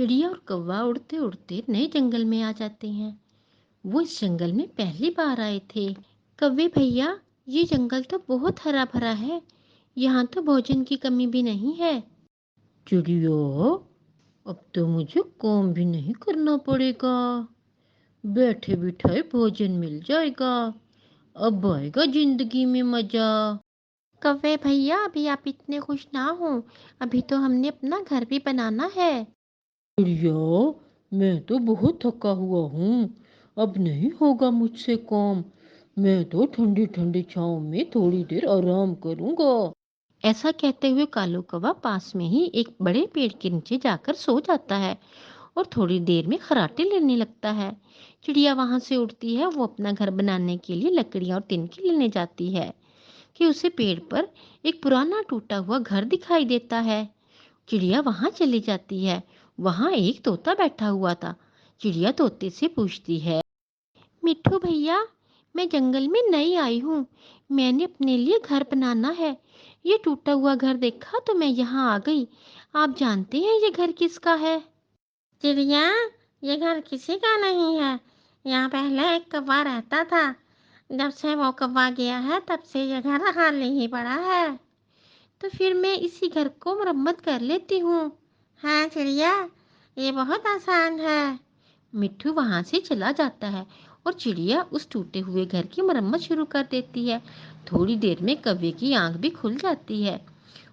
चिड़िया और कौवा उड़ते उड़ते नए जंगल में आ जाते हैं। वो इस जंगल में पहली बार आए थे। कौवे भैया, ये जंगल तो बहुत हरा भरा है। यहाँ तो भोजन की कमी भी नहीं है। चिड़िया, अब तो मुझे काम भी नहीं करना पड़ेगा। बैठे बिठाए भोजन मिल जाएगा। अब आएगा जिंदगी में मजा। कौवे भैया, अभी आप इतने खुश ना हो। अभी तो हमने अपना घर भी बनाना है। चिड़िया, मैं तो बहुत थका हुआ हूँ। अब नहीं होगा मुझसे काम। मैं तो ठंडी ठंडी छाँव में थोड़ी देर आराम करूँगा। ऐसा कहते हुए कालू कौवा पास में ही एक बड़े पेड़ के नीचे जाकर सो जाता है और थोड़ी देर में खर्राटे लेने लगता है। चिड़िया वहां से उड़ती है। वो अपना घर बनाने के लिए लकड़ियां और तिनके लेने जाती है कि उसे पेड़ पर एक पुराना टूटा हुआ घर दिखाई देता है। चिड़िया वहां चली जाती है। वहां एक तोता बैठा हुआ था। चिड़िया तोते से पूछती है, मिट्ठू भैया, मैं जंगल में नई आई हूँ। मैंने अपने लिए घर बनाना है। ये टूटा हुआ घर देखा तो मैं यहाँ आ गई। आप जानते हैं ये घर किसका है? चिड़िया, ये घर किसी का नहीं है। यहाँ पहले एक कौवा रहता था। जब से वो कौवा गया है तब से ये घर खाली ही पड़ा है। तो फिर मैं इसी घर को मरम्मत कर लेती हूँ। हाँ चिड़िया, ये बहुत आसान है। मिट्ठू वहां से चला जाता है और चिड़िया उस टूटे हुए घर की मरम्मत शुरू कर देती है। थोड़ी देर में कौवे की आंख भी खुल जाती है।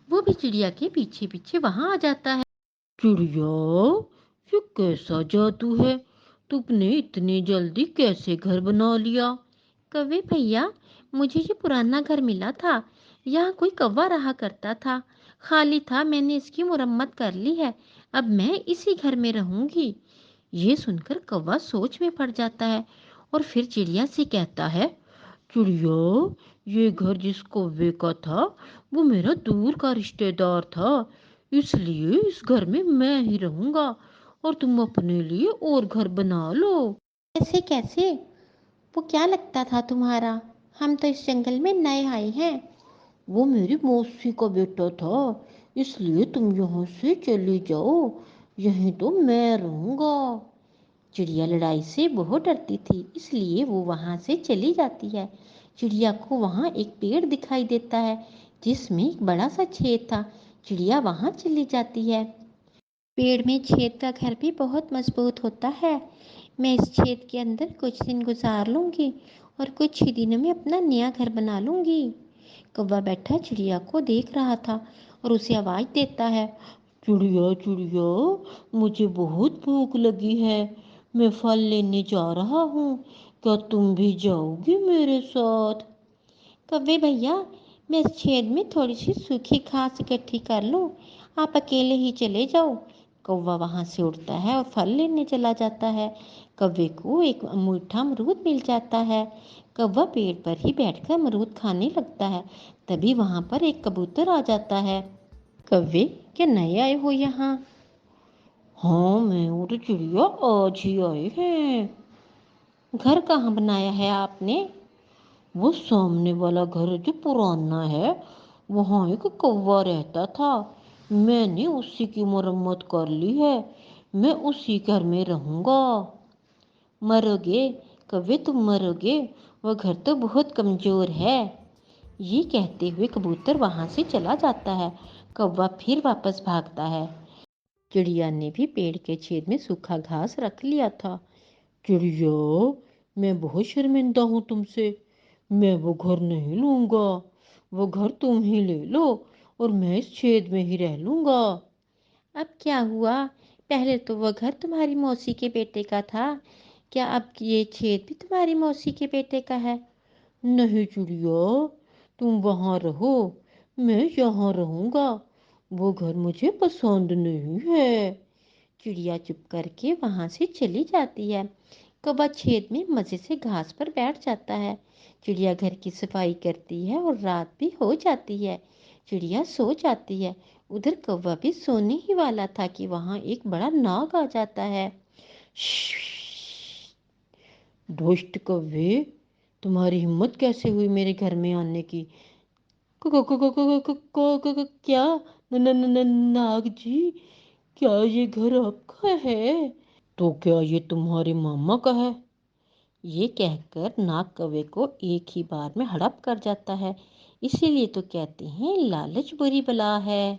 वो भी चिड़िया के पीछे पीछे वहां आ जाता है। चिड़िया, ये कैसा जादू है? तुमने इतनी जल्दी कैसे घर बना लिया? कौवे भैया, मुझे ये पुराना घर मिला था। यहाँ कोई कौवा रहा करता था। खाली था, मैंने इसकी मुरम्मत कर ली है। अब मैं इसी घर में रहूंगी। ये सुनकर कौवा सोच में पड़ जाता है और फिर चिड़िया से कहता है, चिड़िया, ये घर जिस कौवे का था वो मेरा दूर का रिश्तेदार था। इसलिए इस घर में मैं ही रहूंगा और तुम अपने लिए और घर बना लो। कैसे कैसे? वो क्या लगता था तुम्हारा? हम तो इस जंगल में नए आए हैं। वो मेरी मौसी का बेटा था। इसलिए तुम यहाँ से चली जाओ। यहीं तो मैं रहूंगा। चिड़िया लड़ाई से बहुत डरती थी, इसलिए वो वहां से चली जाती है। चिड़िया को वहां एक पेड़ दिखाई देता है जिसमें एक बड़ा सा छेद था। चिड़िया वहां चली जाती है। पेड़ में छेद का घर भी बहुत मजबूत होता है। मैं इस छेद के अंदर कुछ दिन गुजार लूंगी और कुछ ही दिनों में अपना नया घर बना लूंगी। कौवा बैठा चिड़िया को देख रहा था और उसे आवाज देता है, चिड़िया चिड़िया, मुझे बहुत भूख लगी है। मैं फल लेने जा रहा हूँ। क्या तुम भी जाओगी मेरे साथ? कौवे भैया, मैं इस छेद में थोड़ी सी सूखी घास इकट्ठी कर लूं। आप अकेले ही चले जाओ। कौवा वहां से उड़ता है और फल लेने चला जाता है। कौवे को एक मीठा अमरूद मिल जाता है। कौवा पेड़ पर ही बैठकर अमरूद खाने लगता है। तभी वहां पर एक कबूतर आ जाता है। कौवे, क्या नए आए हो यहाँ? हाँ, मैं और चिड़िया आज ही आए हैं। घर कहाँ बनाया है आपने? वो सामने वाला घर जो पुराना है, वहाँ एक कौवा रहता था। मैंने उसी की मरम्मत कर ली है। मैं उसी घर में रहूंगा। मरोगे? कभी तुम मरोगे? वह घर तो बहुत कमजोर है। ये कहते हुए कबूतर वहां से चला जाता है। कौवा फिर वापस भागता है। चिड़िया ने भी पेड़ के छेद में सूखा घास रख लिया था। चिड़िया, मैं बहुत शर्मिंदा हूँ तुमसे। मैं वो घर नहीं लूंगा। वो घर तुम ही ले लो और मैं इस छेद में ही रह लूंगा। अब क्या हुआ? पहले तो वो घर तुम्हारी मौसी के बेटे का था। क्या अब ये छेद भी तुम्हारी मौसी के बेटे का है? नहीं चिड़िया, तुम वहां रहो। मैं यहाँ रहूंगा। वो घर मुझे पसंद नहीं है। चिड़िया चुप करके वहां से चली जाती है। कौवा छेद में मजे से घास पर बैठ जाता है। चिड़िया घर की सफाई करती है और रात भी हो जाती है। चिड़िया सो जाती है। उधर कौवा भी सोने ही वाला था कि वहां एक बड़ा नाग आ जाता है। दुष्ट कौवे, तुम्हारी हिम्मत कैसे हुई मेरे घर में आने की? क्या? नाग जी, क्या ये घर आपका है? तो क्या ये तुम्हारे मामा का है? ये कहकर नाग कौवे को एक ही बार में हड़प कर जाता है। इसीलिए तो कहते हैं लालच बुरी बला है।